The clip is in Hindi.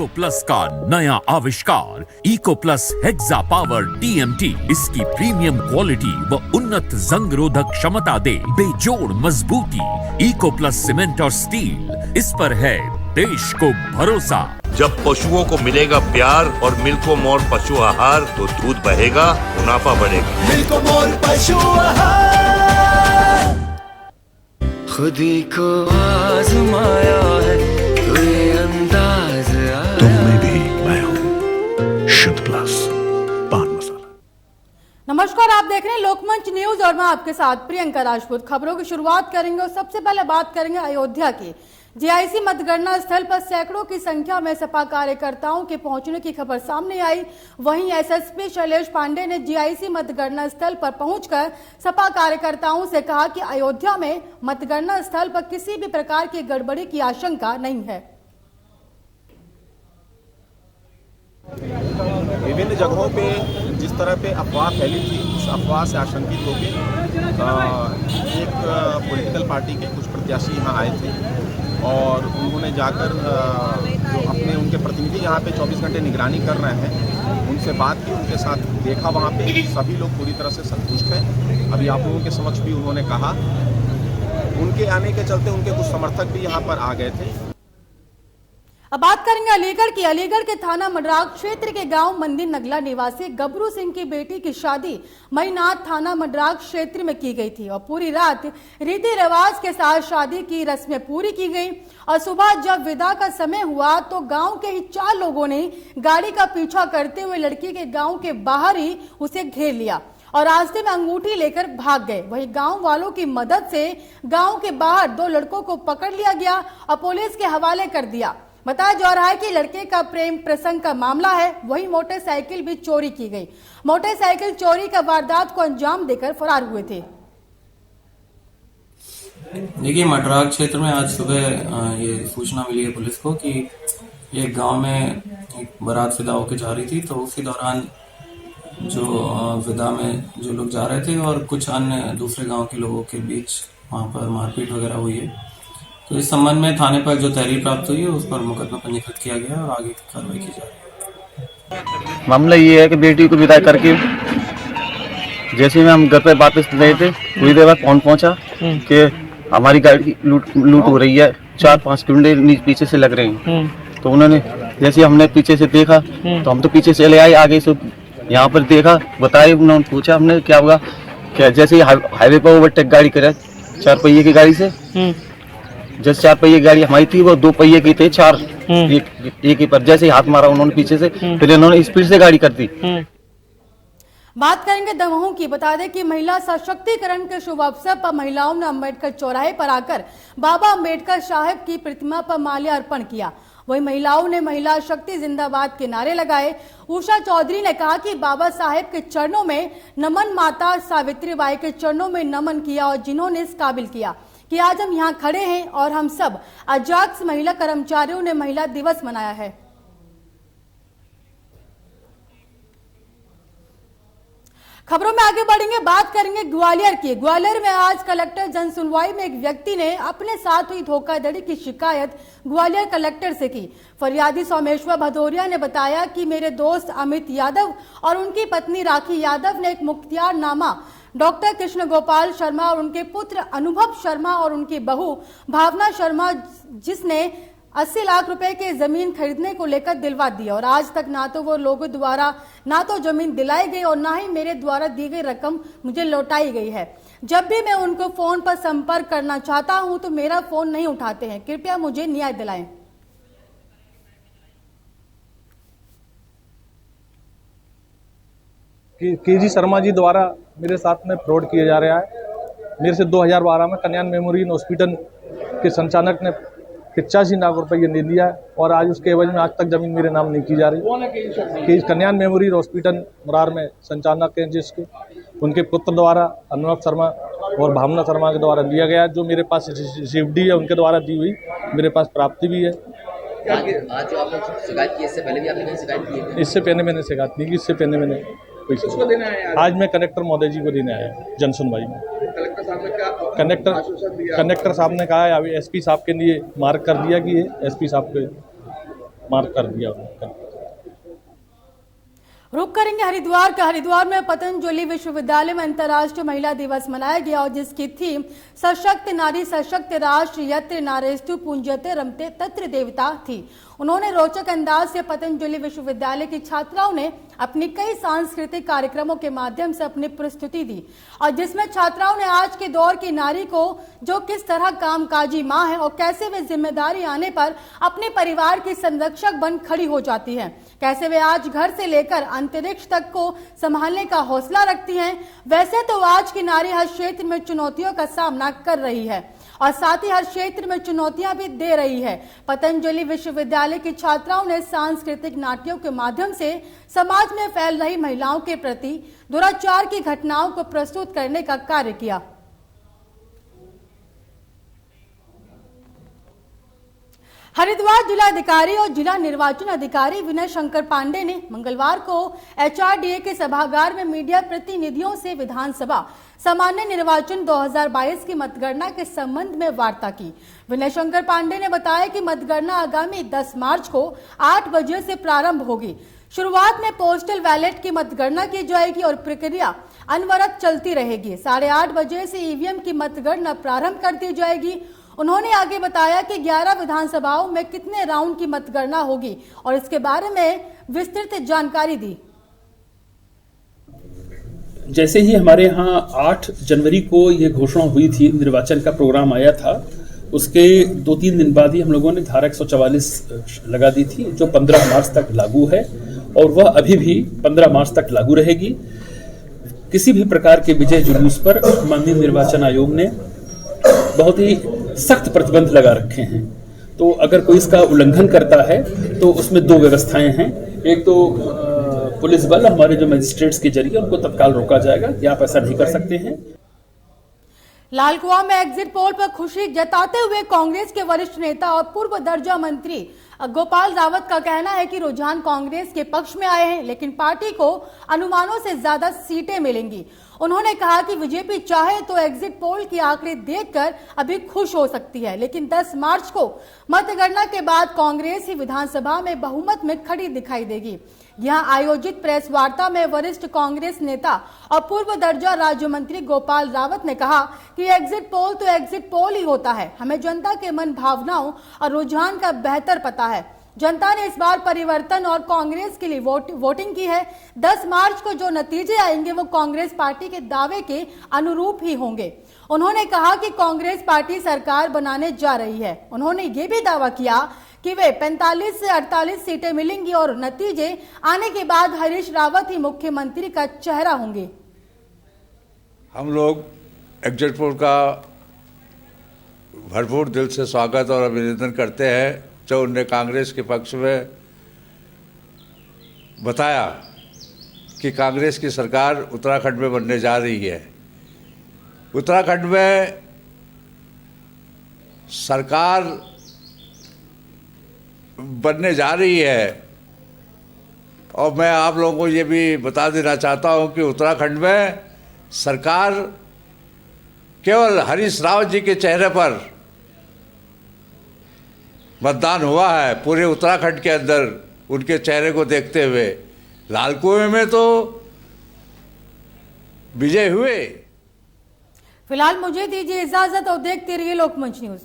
इको प्लस का नया आविष्कार Eco Plus Hexa Power TMT इसकी प्रीमियम क्वालिटी व उन्नत जंग रोधक क्षमता दे बेजोड़ मजबूती। इको प्लस सीमेंट और स्टील, इस पर है देश को भरोसा। जब पशुओं को मिलेगा प्यार और मिल्को मोर पशु आहार तो दूध बहेगा, मुनाफा बढ़ेगा। मिल्को मोर पशु आहार। खुदी को आजमाया है तो ये अंदाज आया। तुम में भी मैं हूँ शुद्ध प्लस पान मसाला। नमस्कार, आप देख रहे हैं लोकमंच न्यूज और मैं आपके साथ प्रियंका राजपूत। खबरों की शुरुआत करेंगे और सबसे पहले बात करेंगे अयोध्या की। जीआईसी मतगणना स्थल पर सैकड़ों की संख्या में सपा कार्यकर्ताओं के पहुंचने की खबर सामने आई। वहीं एसएसपी शैलेश पांडे ने जीआईसी मतगणना स्थल पर पहुंचकर सपा कार्यकर्ताओं से कहा कि अयोध्या में मतगणना स्थल पर किसी भी प्रकार की गड़बड़ी की आशंका नहीं है। विभिन्न जगहों पे जिस तरह पे अफवाह फैली थी, उस अफवाह से आशंकित होकर एक पॉलिटिकल पार्टी के कुछ प्रत्याशी यहाँ आए थे और उन्होंने जाकर जो अपने उनके प्रतिनिधि यहाँ पे 24 घंटे निगरानी कर रहे हैं उनसे बात की, उनके साथ देखा। वहाँ पे सभी लोग पूरी तरह से संतुष्ट हैं। अभी आप लोगों के समक्ष भी उन्होंने कहा, उनके आने के चलते उनके कुछ समर्थक भी यहाँ पर आ गए थे। अब बात करेंगे अलीगढ़ की। अलीगढ़ के थाना मडराग क्षेत्र के गांव मंदिर नगला निवासी गबरू सिंह की बेटी की शादी मईनाथ थाना मडराग क्षेत्र में की गई थी और पूरी रात रीति रिवाज के साथ शादी की रस्में पूरी की गई और सुबह जब विदा का समय हुआ तो गांव के ही 4 लोगों ने गाड़ी का पीछा करते हुए लड़की के गांव के बाहर ही उसे घेर लिया और रास्ते में अंगूठी लेकर भाग गए। वहीं गांव वालों की मदद से गांव के बाहर 2 लड़कों को पकड़ लिया गया और पुलिस के हवाले कर दिया। बताया जा रहा है कि लड़के का प्रेम प्रसंग का मामला है। वहीं मोटरसाइकिल भी चोरी की गई। मोटरसाइकिल चोरी का वारदात को अंजाम देकर फरार हुए थे। देखिए, मडराग क्षेत्र में आज सुबह ये सूचना मिली है पुलिस को कि एक गांव में एक बारात विदा होकर जा रही थी, तो उसी दौरान जो विदा में जो लोग जा रहे थे और कुछ अन्य दूसरे गांव के लोगों के बीच वहां पर मारपीट वगैरह हुई है। तो इस संबंध में थाने पर जो तहरीर प्राप्त हुई है उस पर मुकदमा पंजीकृत किया गया और आगे की कार्रवाई की जा रही है। मामला ये है कि बेटी को विदा करके जैसे में हम घर पे वापस गए थे, थोड़ी देर बाद फोन पहुंचा कि हमारी गाड़ी लूट हो रही है, 4-5 गुंडे पीछे से लग रहे हैं। तो उन्होंने जैसे हमने पीछे से देखा तो हम तो पीछे चले आए, आगे से यहाँ पर देखा, बताए, उन्होंने पूछा हमने क्या होगा, क्या जैसे हाईवे पर ओवरटेक गाड़ी करे 4 पहिए की गाड़ी से, जैसे 4 पहिए गाड़ी हमारी थी वो 2 पहिए की थे, 4 एक ही पर जैसे हाथ मारा उन्होंने पीछे से, फिर इन्होंने स्पीड से गाड़ी कर दी। बात करेंगे दमोह की। बता दें कि महिला सशक्तिकरण के शुभ अवसर पर महिलाओं ने अम्बेडकर चौराहे पर आकर बाबा अम्बेडकर साहब की प्रतिमा पर माल्यार्पण किया। वहीं महिलाओं ने महिला शक्ति जिंदाबाद के नारे लगाए। उषा चौधरी ने कहा कि बाबा साहेब के चरणों में नमन, माता सावित्रीबाई के चरणों में नमन किया और जिन्होंने इस काबिल किया कि आज हम यहाँ खड़े हैं और हम सब अजाक्स महिला कर्मचारियों ने महिला दिवस मनाया है। खबरों में आगे बढ़ेंगे, बात करेंगे ग्वालियर की। ग्वालियर में आज कलेक्टर जन सुनवाई में एक व्यक्ति ने अपने साथ हुई धोखाधड़ी की शिकायत ग्वालियर कलेक्टर से की। फरियादी सोमेश्वर भदौरिया ने बताया कि मेरे दोस्त अमित यादव और उनकी पत्नी राखी यादव ने एक मुख्तियारनामा डॉक्टर कृष्ण गोपाल शर्मा और उनके पुत्र अनुभव शर्मा और उनकी बहू भावना शर्मा, जिसने 80 लाख रुपए के जमीन खरीदने को लेकर दिलवा दिया और आज तक ना तो वो लोगों द्वारा ना तो जमीन दिलाई गई और ना ही मेरे द्वारा दी गई रकम मुझे लौटाई गई है। जब भी मैं उनको फोन पर संपर्क करना चाहता हूं तो मेरा फोन नहीं उठाते हैं। कृपया मुझे न्याय दिलाएं। केजी शर्मा जी द्वारा मेरे साथ में फ्रॉड किया जा रहा है। मेरे से 2012 में कल्याण मेमोरियल हॉस्पिटल के संचालक ने 85 लाख रुपये दे दिया और आज उसके एवज में आज तक जमीन मेरे नाम नहीं की जा रही। कि कल्याण मेमोरियल हॉस्पिटल मुरार में संचालक हैं जिसके उनके पुत्र द्वारा अनुभव शर्मा और भावना शर्मा के द्वारा दिया गया, जो मेरे पास रिसीव्ड है उनके द्वारा दी हुई मेरे पास प्राप्ति भी है। आज जो आपने शिकायत की, इससे पहले भी आपने कहीं शिकायत की है? इससे पहले मैंने शिकायत नहीं की, इससे पहले मैंने आज मैं कलेक्टर महोदय जी को देने आया जन सुनवाई में। कलेक्टर साहब ने कहा है अभी एसपी साहब के लिए मार्क कर दिया कि ये एसपी साहब के मार्क कर दिया उन्होंने। रुक करेंगे हरिद्वार का। हरिद्वार में पतंजलि विश्वविद्यालय में अंतर्राष्ट्रीय महिला दिवस मनाया गया और जिसकी थीम सशक्त नारी सशक्त राष्ट्र यत्र नारेस्तु पूज्यते रमते तत्र देवता थी। उन्होंने रोचक अंदाज से पतंजलि विश्वविद्यालय की छात्राओं ने अपनी कई सांस्कृतिक कार्यक्रमों के माध्यम से अपनी प्रस्तुति दी और जिसमें छात्राओं ने आज के दौर की नारी को जो किस तरह कामकाजी मां है और कैसे वे जिम्मेदारी आने पर अपने परिवार की संरक्षक बन खड़ी हो जाती हैं, कैसे वे आज घर से लेकर अंतरिक्ष तक को संभालने का हौसला रखती हैं। वैसे तो आज की नारी हर क्षेत्र में चुनौतियों का सामना कर रही है और साथ ही हर क्षेत्र में चुनौतियां भी दे रही है। पतंजलि विश्वविद्यालय की छात्राओं ने सांस्कृतिक नाट्यों के माध्यम से समाज में फैल रही महिलाओं के प्रति दुराचार की घटनाओं को प्रस्तुत करने का कार्य किया। हरिद्वार जिलाधिकारी और जिला निर्वाचन अधिकारी विनय शंकर पांडे ने मंगलवार को एचआरडीए के सभागार में मीडिया प्रतिनिधियों से विधानसभा सामान्य निर्वाचन 2022 की मतगणना के संबंध में वार्ता की। विनय शंकर पांडे ने बताया कि मतगणना आगामी 10 मार्च को 8 बजे से प्रारंभ होगी। शुरुआत में पोस्टल बैलेट की मतगणना की जाएगी और प्रक्रिया अनवरत चलती रहेगी। 8:30 बजे से ईवीएम की मतगणना प्रारंभ कर दी जाएगी। उन्होंने आगे बताया कि 11 विधानसभाओं में कितने राउंड की मतगणना होगी और इसके बारे में विस्तृत जानकारी दी। जैसे ही हमारे यहाँ 8 जनवरी को ये घोषणा हुई थी, निर्वाचन का प्रोग्राम आया था, उसके 2-3 दिन बाद ही हम लोगों ने धारा 144 लगा दी थी जो 15 मार्च तक लागू है और वह अभी भी 15 मार्च तक लागू रहेगी। किसी भी प्रकार के विजय जुलूस पर माननीय निर्वाचन आयोग ने बहुत ही सख्त प्रतिबंध लगा रखे हैं। तो अगर कोई इसका उल्लंघन करता है तो उसमें 2 व्यवस्थाएं हैं। एक तो पुलिस बल, हमारे जो मजिस्ट्रेट्स के जरिए उनको तत्काल रोका जाएगा कि आप ऐसा नहीं कर सकते हैं। लालकुआं में एग्जिट पोल पर खुशी जताते हुए कांग्रेस के वरिष्ठ नेता और पूर्व दर्जा मंत्री गोपाल रावत का कहना है कि रुझान कांग्रेस के पक्ष में आए हैं, लेकिन पार्टी को अनुमानों से ज्यादा सीटें मिलेंगी। उन्होंने कहा कि बीजेपी चाहे तो एग्जिट पोल की आंकड़े देखकर अभी खुश हो सकती है, लेकिन 10 मार्च को मतगणना के बाद कांग्रेस ही विधानसभा में बहुमत में खड़ी दिखाई देगी। यहां आयोजित प्रेस वार्ता में वरिष्ठ कांग्रेस नेता और पूर्व दर्जा राज्य मंत्री गोपाल रावत ने कहा कि एग्जिट पोल तो एग्जिट पोल ही होता है, हमें जनता के मन भावनाओं और रुझान का बेहतर पता है। जनता ने इस बार परिवर्तन और कांग्रेस के लिए वोटिंग की है। 10 मार्च को जो नतीजे आएंगे वो कांग्रेस पार्टी के दावे के अनुरूप ही होंगे। उन्होंने कहा कि कांग्रेस पार्टी सरकार बनाने जा रही है। उन्होंने ये भी दावा किया कि वे 45 से 48 सीटें मिलेंगी और नतीजे आने के बाद हरीश रावत ही मुख्यमंत्री का चेहरा होंगे। हम लोग एग्जिट पोल का भरपूर दिल से स्वागत और अभिनंदन करते हैं जो उनने कांग्रेस के पक्ष में बताया कि कांग्रेस की सरकार उत्तराखंड में बनने जा रही है। उत्तराखंड में सरकार बनने जा रही है और मैं आप लोगों को ये भी बता देना चाहता हूं कि उत्तराखंड में सरकार केवल हरीश रावत जी के चेहरे पर मतदान हुआ है। पूरे उत्तराखंड के अंदर उनके चेहरे को देखते हुए लालकुएं में तो विजय हुए। फिलहाल मुझे दीजिए इजाजत और देखते रहिए लोकमंच न्यूज।